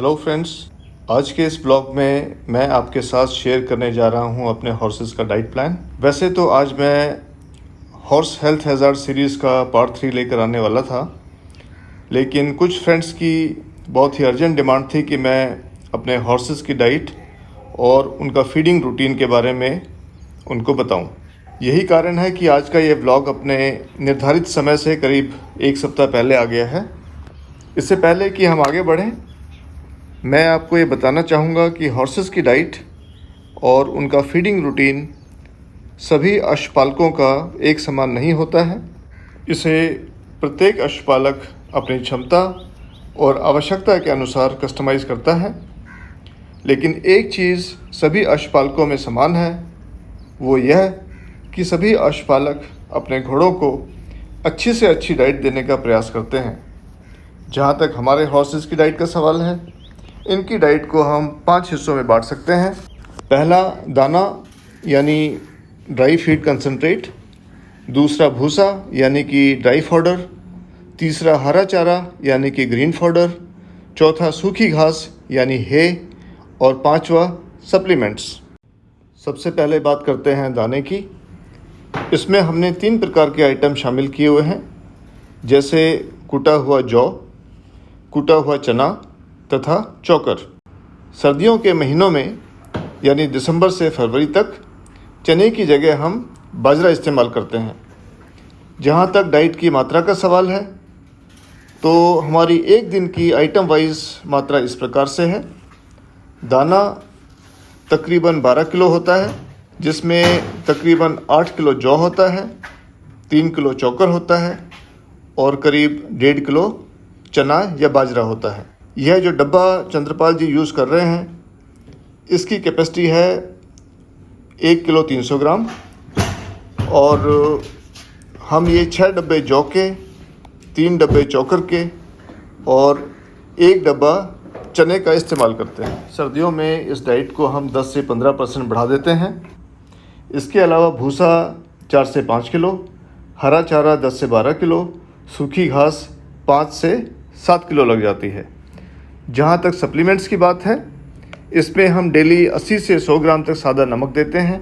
Hello friends, आज के इस ब्लॉग में मैं आपके साथ शेयर करने जा रहा हूं अपने हॉर्सेस का डाइट प्लान। वैसे तो आज मैं हॉर्स हेल्थ हैज़ार्ड सीरीज़ का पार्ट 3 लेकर आने वाला था, लेकिन कुछ फ्रेंड्स की बहुत ही अर्जेंट डिमांड थी कि मैं अपने हॉर्सेस की डाइट और उनका फीडिंग रूटीन के बारे में उनको बताऊं। यही कारण है कि आज का ये ब्लॉग अपने निर्धारित समय से करीब एक सप्ताह पहले आ गया है। इससे पहले कि हम आगे बढ़ें, मैं आपको ये बताना चाहूँगा कि हॉर्सेस की डाइट और उनका फीडिंग रूटीन सभी अश्वपालकों का एक समान नहीं होता है। इसे प्रत्येक अश्वपालक अपनी क्षमता और आवश्यकता के अनुसार कस्टमाइज़ करता है। लेकिन एक चीज़ सभी अश्वपालकों में समान है, वो यह कि सभी अश्वपालक अपने घोड़ों को अच्छी से अच्छी डाइट देने का प्रयास करते हैं। जहाँ तक हमारे हॉर्सेस की डाइट का सवाल है, इनकी डाइट को हम 5 हिस्सों में बांट सकते हैं। पहला दाना यानी ड्राई फीड कंसनट्रेट, दूसरा भूसा यानी कि ड्राई फॉडर, तीसरा हरा चारा यानी कि ग्रीन फॉडर, चौथा सूखी घास यानी हे और पांचवा सप्लीमेंट्स। सबसे पहले बात करते हैं दाने की। इसमें हमने 3 प्रकार के आइटम शामिल किए हुए हैं, जैसे कुटा हुआ जौ, कुटा हुआ चना तथा चोकर। सर्दियों के महीनों में यानी दिसंबर से फरवरी तक चने की जगह हम बाजरा इस्तेमाल करते हैं। जहाँ तक डाइट की मात्रा का सवाल है, तो हमारी एक दिन की आइटम वाइज मात्रा इस प्रकार से है। दाना तकरीबन 12 किलो होता है, जिसमें तकरीबन 8 किलो जौ होता है, 3 किलो चोकर होता है और करीब 1.5 किलो चना या बाजरा होता है। यह जो डब्बा चंद्रपाल जी यूज़ कर रहे हैं, इसकी कैपेसिटी है 1 किलो 300 ग्राम और हम ये 6 डब्बे जौ के, 3 डब्बे चोकर के और 1 डब्बा चने का इस्तेमाल करते हैं। सर्दियों में इस डाइट को हम 10 से 15% बढ़ा देते हैं। इसके अलावा भूसा 4 से 5 किलो, हरा चारा 10 से 12 किलो, सूखी घास 5 से 7 किलो लग जाती है। जहाँ तक सप्लीमेंट्स की बात है, इसमें हम डेली 80 से 100 ग्राम तक सादा नमक देते हैं।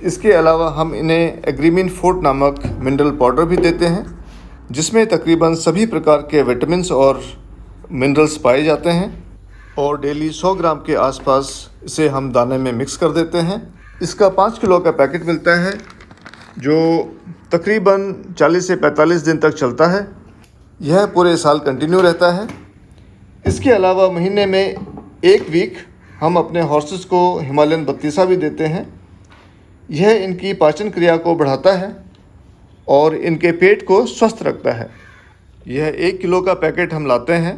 इसके अलावा हम इन्हें एग्रीमिन फोर्ट नामक मिनरल पाउडर भी देते हैं, जिसमें तकरीबन सभी प्रकार के विटामिन्स और मिनरल्स पाए जाते हैं और डेली 100 ग्राम के आसपास इसे हम दाने में मिक्स कर देते हैं। इसका 5 किलो का पैकेट मिलता है, जो तकरीबन 40 से 45 दिन तक चलता है। यह पूरे साल कंटिन्यू रहता है। इसके अलावा महीने में 1 वीक हम अपने हॉर्सेस को हिमालयन बत्तीसा भी देते हैं। यह इनकी पाचन क्रिया को बढ़ाता है और इनके पेट को स्वस्थ रखता है। यह 1 किलो का पैकेट हम लाते हैं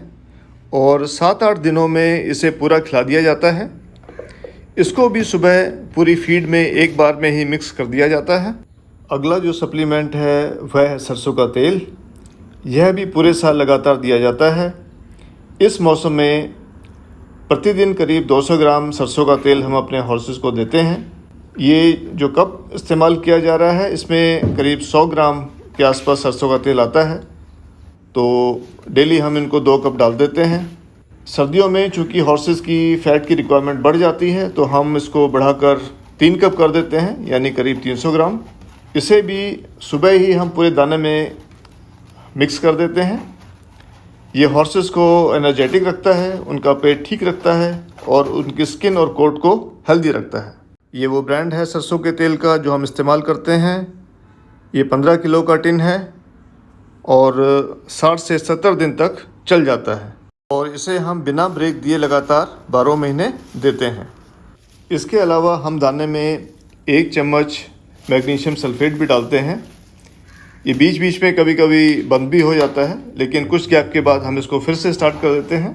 और 7-8 दिनों में इसे पूरा खिला दिया जाता है। इसको भी सुबह पूरी फीड में एक बार में ही मिक्स कर दिया जाता है। अगला जो सप्लीमेंट है वह है सरसों का तेल। यह भी पूरे साल लगातार दिया जाता है। इस मौसम में प्रतिदिन करीब 200 ग्राम सरसों का तेल हम अपने हॉर्सेस को देते हैं। ये जो कप इस्तेमाल किया जा रहा है, इसमें करीब 100 ग्राम के आसपास सरसों का तेल आता है, तो डेली हम इनको 2 कप डाल देते हैं। सर्दियों में चूँकि हॉर्सेस की फ़ैट की रिक्वायरमेंट बढ़ जाती है, तो हम इसको बढ़ाकर 3 कप कर देते हैं, यानी करीब 300 ग्राम। इसे भी सुबह ही हम पूरे दाने में मिक्स कर देते हैं। ये हॉर्सेस को एनर्जेटिक रखता है, उनका पेट ठीक रखता है और उनकी स्किन और कोट को हेल्दी रखता है। ये वो ब्रांड है सरसों के तेल का जो हम इस्तेमाल करते हैं। ये 15 किलो का टिन है और 60 से 70 दिन तक चल जाता है और इसे हम बिना ब्रेक दिए लगातार 12 महीने देते हैं। इसके अलावा हम दाने में 1 चम्मच मैग्नीशियम सल्फेट भी डालते हैं। ये बीच बीच में कभी कभी बंद भी हो जाता है, लेकिन कुछ गैप के बाद हम इसको फिर से स्टार्ट कर देते हैं।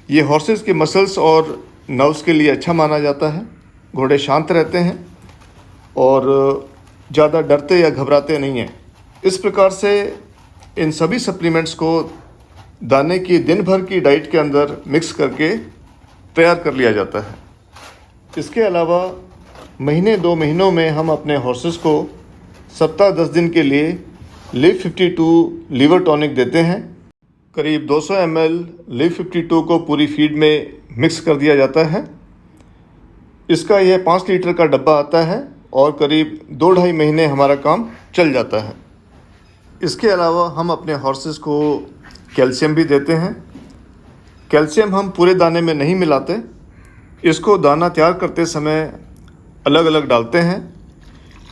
ये हॉर्सेस के मसल्स और नर्व्स के लिए अच्छा माना जाता है। घोड़े शांत रहते हैं और ज़्यादा डरते या घबराते नहीं हैं। इस प्रकार से इन सभी सप्लीमेंट्स को दाने की दिन भर की डाइट के अंदर मिक्स करके तैयार कर लिया जाता है। इसके अलावा महीने 2 महीनों में हम अपने हॉर्सेस को सप्ताह 10 दिन के लिए लिव 52 लीवर टॉनिक देते हैं। करीब 200 ml लिव 52 को पूरी फीड में मिक्स कर दिया जाता है। इसका यह 5 लीटर का डब्बा आता है और करीब 2-2.5 महीने हमारा काम चल जाता है। इसके अलावा हम अपने हॉर्सेस को कैल्शियम भी देते हैं। कैल्शियम हम पूरे दाने में नहीं मिलाते, इसको दाना तैयार करते समय अलग अलग डालते हैं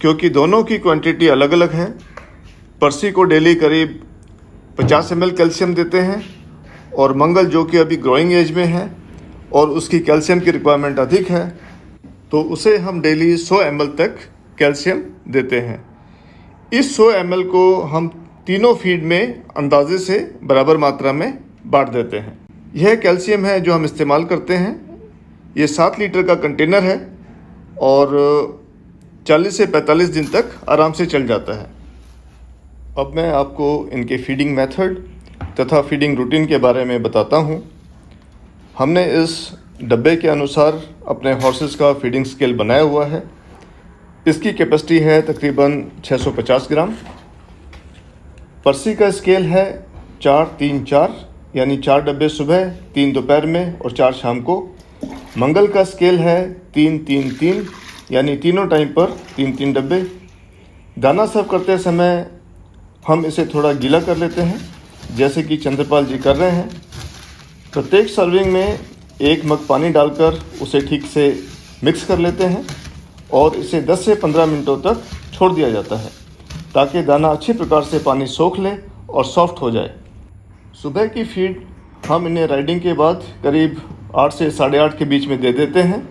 क्योंकि दोनों की क्वांटिटी अलग अलग है। पर्सी को डेली करीब 50 ml कैल्शियम देते हैं और मंगल जो कि अभी ग्रोइंग एज में है और उसकी कैल्शियम की रिक्वायरमेंट अधिक है, तो उसे हम डेली 100 ml तक कैल्शियम देते हैं। इस 100 ml को हम तीनों फीड में अंदाजे से बराबर मात्रा में बांट देते हैं। यह कैल्शियम है जो हम इस्तेमाल करते हैं। ये 7 लीटर का कंटेनर है और 40 से 45 दिन तक आराम से चल जाता है। अब मैं आपको इनके फीडिंग मेथड तथा फीडिंग रूटीन के बारे में बताता हूँ। हमने इस डब्बे के अनुसार अपने हॉर्सेस का फीडिंग स्केल बनाया हुआ है। इसकी कैपेसिटी है तकरीबन 650 ग्राम। पर्सी का स्केल है 4-3-4, यानी 4 डब्बे सुबह, 3 दोपहर में और 4 शाम को। मंगल का स्केल है 3-3-3, यानी तीनों टाइम पर 3-3 डब्बे। दाना सर्व करते समय हम इसे थोड़ा गीला कर लेते हैं, जैसे कि चंद्रपाल जी कर रहे हैं। प्रत्येक सर्विंग में 1 मग पानी डालकर उसे ठीक से मिक्स कर लेते हैं और इसे 10 से 15 मिनटों तक छोड़ दिया जाता है ताकि दाना अच्छी प्रकार से पानी सोख ले और सॉफ्ट हो जाए। सुबह की फीड हम इन्हें राइडिंग के बाद करीब 8 से 8:30 के बीच में दे देते हैं।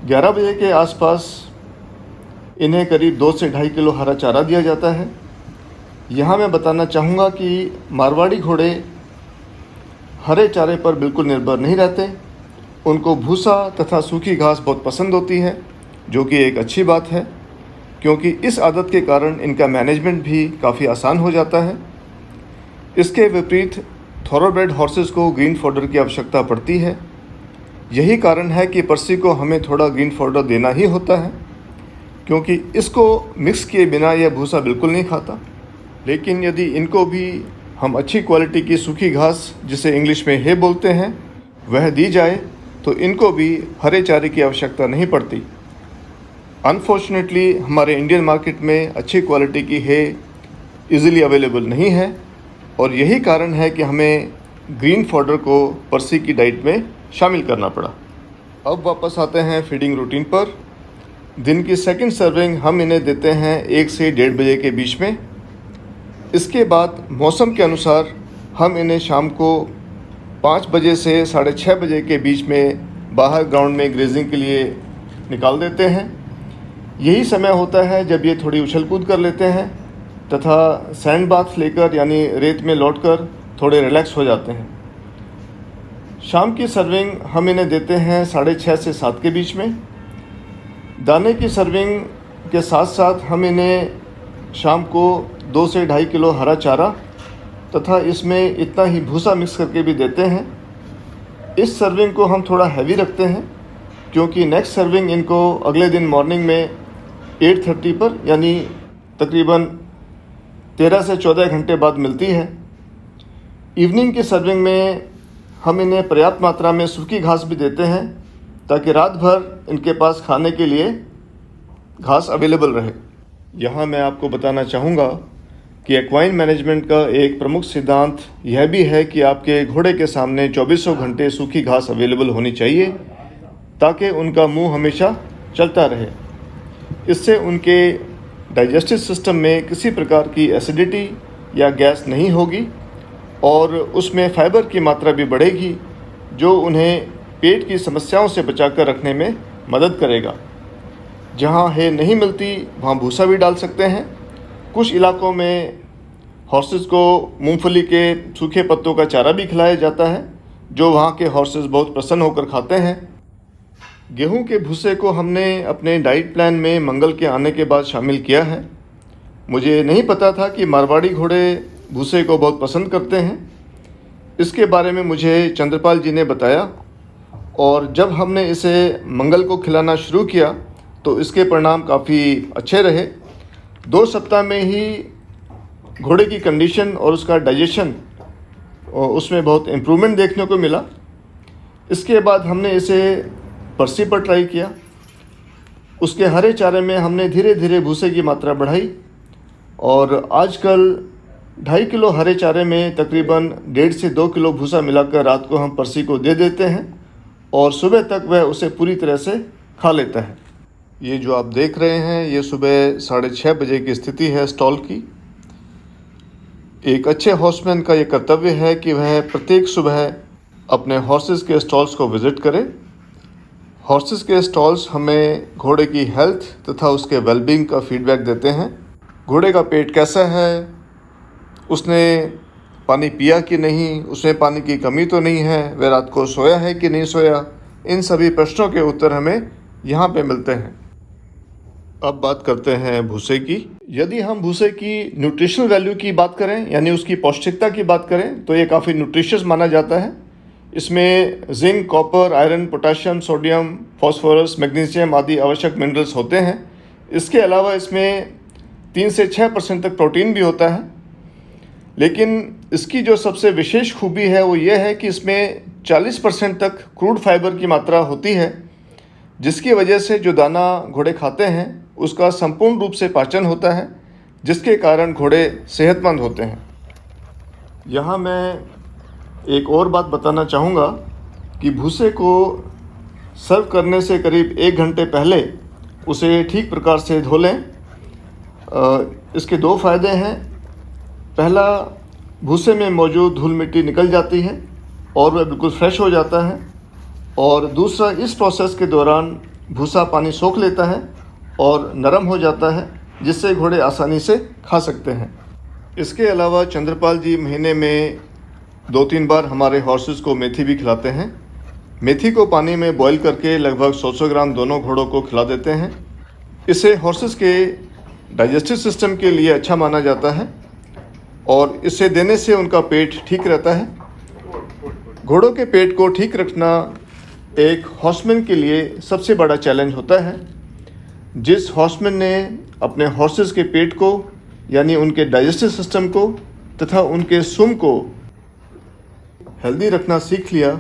11 बजे के आसपास इन्हें करीब 2 से 2.5 किलो हरा चारा दिया जाता है। यहाँ मैं बताना चाहूँगा कि मारवाड़ी घोड़े हरे चारे पर बिल्कुल निर्भर नहीं रहते। उनको भूसा तथा सूखी घास बहुत पसंद होती है, जो कि एक अच्छी बात है क्योंकि इस आदत के कारण इनका मैनेजमेंट भी काफ़ी आसान हो जाता है। इसके विपरीत थॉरोब्रेड हॉर्सेस को ग्रीन फॉडर की आवश्यकता पड़ती है। यही कारण है कि पर्सी को हमें थोड़ा ग्रीन फॉडर देना ही होता है क्योंकि इसको मिक्स किए बिना यह भूसा बिल्कुल नहीं खाता। लेकिन यदि इनको भी हम अच्छी क्वालिटी की सूखी घास, जिसे इंग्लिश में हे बोलते हैं, वह दी जाए तो इनको भी हरे चारे की आवश्यकता नहीं पड़ती। अनफॉर्चुनेटली हमारे इंडियन मार्केट में अच्छी क्वालिटी की हे इजीली अवेलेबल नहीं है और यही कारण है कि हमें ग्रीन फॉडर को पर्सी की डाइट में शामिल करना पड़ा। अब वापस आते हैं फीडिंग रूटीन पर। दिन की सेकंड सर्विंग हम इन्हें देते हैं 1 से 1:30 बजे के बीच में। इसके बाद मौसम के अनुसार हम इन्हें शाम को 5 बजे से 6:30 बजे के बीच में बाहर ग्राउंड में ग्रेजिंग के लिए निकाल देते हैं। यही समय होता है जब ये थोड़ी उछल कूद कर लेते हैं तथा सैंड बाथ लेकर, यानी रेत में लौटकर थोड़े रिलैक्स हो जाते हैं। शाम की सर्विंग हम इन्हें देते हैं 6:30 से 7 के बीच में। दाने की सर्विंग के साथ साथ हम इन्हें शाम को 2 से 2.5 किलो हरा चारा तथा इसमें इतना ही भूसा मिक्स करके भी देते हैं। इस सर्विंग को हम थोड़ा हैवी रखते हैं क्योंकि नेक्स्ट सर्विंग इनको अगले दिन मॉर्निंग में 8:30 पर, यानी तकरीबन 13 से 14 घंटे बाद मिलती है। इवनिंग की सर्विंग में हम इन्हें पर्याप्त मात्रा में सूखी घास भी देते हैं ताकि रात भर इनके पास खाने के लिए घास अवेलेबल रहे। यहाँ मैं आपको बताना चाहूँगा कि एक्वाइन मैनेजमेंट का एक प्रमुख सिद्धांत यह भी है कि आपके घोड़े के सामने 24 घंटे सूखी घास अवेलेबल होनी चाहिए ताकि उनका मुंह हमेशा चलता रहे। इससे उनके डाइजेस्टिव सिस्टम में किसी प्रकार की एसिडिटी या गैस नहीं होगी और उसमें फाइबर की मात्रा भी बढ़ेगी, जो उन्हें पेट की समस्याओं से बचाकर रखने में मदद करेगा। जहाँ हे नहीं मिलती वहाँ भूसा भी डाल सकते हैं। कुछ इलाकों में हॉर्सेस को मूंगफली के सूखे पत्तों का चारा भी खिलाया जाता है, जो वहाँ के हॉर्सेस बहुत प्रसन्न होकर खाते हैं। गेहूं के भूसे को हमने अपने डाइट प्लान में मंगल के आने के बाद शामिल किया है। मुझे नहीं पता था कि मारवाड़ी घोड़े भूसे को बहुत पसंद करते हैं। इसके बारे में मुझे चंद्रपाल जी ने बताया और जब हमने इसे मंगल को खिलाना शुरू किया तो इसके परिणाम काफ़ी अच्छे रहे। 2 सप्ताह में ही घोड़े की कंडीशन और उसका डाइजेशन और उसमें बहुत इम्प्रूवमेंट देखने को मिला। इसके बाद हमने इसे पर्सी पर ट्राई किया। उसके हरे चारे में हमने धीरे धीरे भूसे की मात्रा बढ़ाई और आजकल 2.5 किलो हरे चारे में तकरीबन 1.5 से 2 किलो भूसा मिलाकर रात को हम पर्सी को दे देते हैं और सुबह तक वह उसे पूरी तरह से खा लेता है। ये जो आप देख रहे हैं ये सुबह 6:30 बजे की स्थिति है स्टॉल की। एक अच्छे हॉर्समैन का ये कर्तव्य है कि वह प्रत्येक सुबह अपने हॉर्सेस के स्टॉल्स को विज़िट करे। हॉर्सेस के स्टॉल्स हमें घोड़े की हेल्थ तथा उसके वेलबींग का फीडबैक देते हैं। घोड़े का पेट कैसा है, उसने पानी पिया कि नहीं, उसमें पानी की कमी तो नहीं है, वह रात को सोया है कि नहीं सोया, इन सभी प्रश्नों के उत्तर हमें यहाँ पे मिलते हैं। अब बात करते हैं भूसे की। यदि हम भूसे की न्यूट्रिशनल वैल्यू की बात करें यानी उसकी पौष्टिकता की बात करें तो ये काफ़ी न्यूट्रिशियस माना जाता है। इसमें zinc, copper, iron, potassium, sodium, phosphorus, magnesium आदि आवश्यक मिनरल्स होते हैं। इसके अलावा इसमें 3 से 6% तक प्रोटीन भी होता है। लेकिन इसकी जो सबसे विशेष खूबी है वो ये है कि इसमें 40% तक क्रूड फाइबर की मात्रा होती है, जिसकी वजह से जो दाना घोड़े खाते हैं उसका संपूर्ण रूप से पाचन होता है, जिसके कारण घोड़े सेहतमंद होते हैं। यहाँ मैं एक और बात बताना चाहूँगा कि भूसे को सर्व करने से करीब 1 घंटे पहले उसे ठीक प्रकार से धो लें। इसके 2 फ़ायदे हैं। पहला, भूसे में मौजूद धूल मिट्टी निकल जाती है और वह बिल्कुल फ्रेश हो जाता है, और दूसरा, इस प्रोसेस के दौरान भूसा पानी सोख लेता है और नरम हो जाता है, जिससे घोड़े आसानी से खा सकते हैं। इसके अलावा चंद्रपाल जी महीने में 2-3 बार हमारे हॉर्सेस को मेथी भी खिलाते हैं। मेथी को पानी में बॉईल करके लगभग 100 ग्राम दोनों घोड़ों को खिला देते हैं। इसे हॉर्सेस के डाइजेस्टिव सिस्टम के लिए अच्छा माना जाता है और इसे देने से उनका पेट ठीक रहता है। घोड़ों के पेट को ठीक रखना एक हॉर्समैन के लिए सबसे बड़ा चैलेंज होता है। जिस हॉर्समैन ने अपने हॉर्सेस के पेट को यानी उनके डाइजेस्टिव सिस्टम को तथा उनके सुम को हेल्दी रखना सीख लिया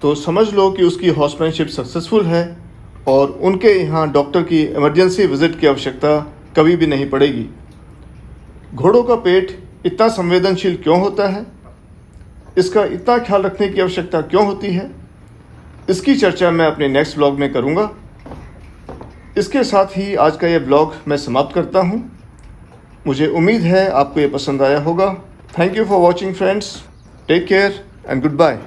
तो समझ लो कि उसकी हॉर्समैनशिप सक्सेसफुल है और उनके यहाँ डॉक्टर की इमरजेंसी विज़िट की आवश्यकता कभी भी नहीं पड़ेगी। घोड़ों का पेट इतना संवेदनशील क्यों होता है, इसका इतना ख्याल रखने की आवश्यकता क्यों होती है, इसकी चर्चा मैं अपने नेक्स्ट ब्लॉग में करूँगा। इसके साथ ही आज का ये ब्लॉग मैं समाप्त करता हूँ। मुझे उम्मीद है आपको ये पसंद आया होगा। Thank you for watching friends. Take care and good bye.